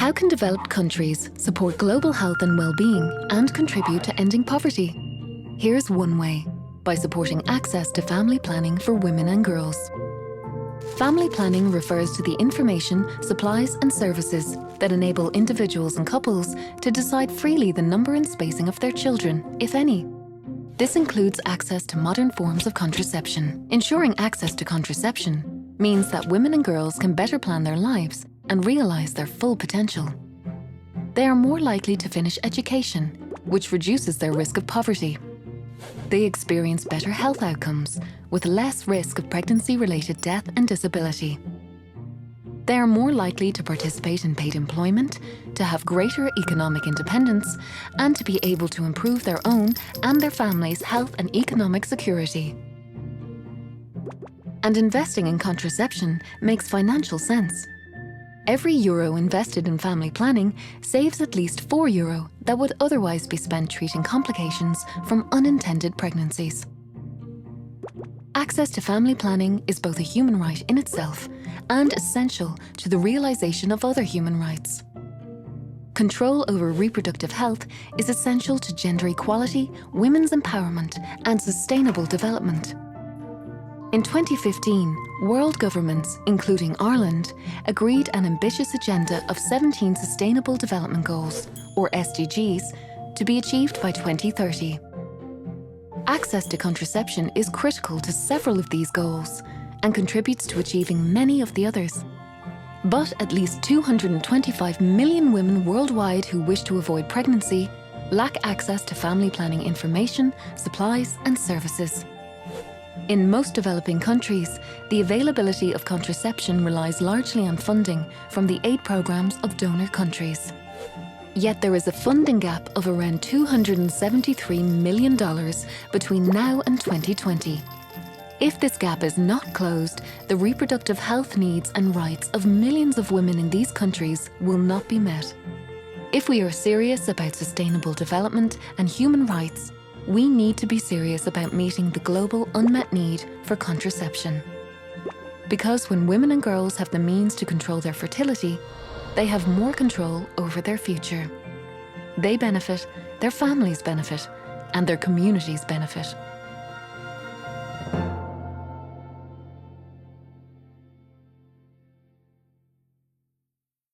How can developed countries support global health and well-being and contribute to ending poverty? Here's one way: by supporting access to family planning for women and girls. Family planning refers to the information, supplies and services that enable individuals and couples to decide freely the number and spacing of their children, if any. This includes access to modern forms of contraception. Ensuring access to contraception means that women and girls can better plan their lives and realize their full potential. They are more likely to finish education, which reduces their risk of poverty. They experience better health outcomes with less risk of pregnancy-related death and disability. They are more likely to participate in paid employment, to have greater economic independence, and to be able to improve their own and their family's health and economic security. And investing in contraception makes financial sense. Every euro invested in family planning saves at least €4 that would otherwise be spent treating complications from unintended pregnancies. Access to family planning is both a human right in itself and essential to the realization of other human rights. Control over reproductive health is essential to gender equality, women's empowerment, and sustainable development. In 2015, world governments, including Ireland, agreed an ambitious agenda of 17 Sustainable Development Goals, or SDGs, to be achieved by 2030. Access to contraception is critical to several of these goals and contributes to achieving many of the others. But at least 225 million women worldwide who wish to avoid pregnancy lack access to family planning information, supplies, and services. In most developing countries, the availability of contraception relies largely on funding from the aid programs of donor countries. Yet there is a funding gap of around $273 million between now and 2020. If this gap is not closed, the reproductive health needs and rights of millions of women in these countries will not be met. If we are serious about sustainable development and human rights, we need to be serious about meeting the global unmet need for contraception. Because when women and girls have the means to control their fertility, they have more control over their future. They benefit, their families benefit, and their communities benefit.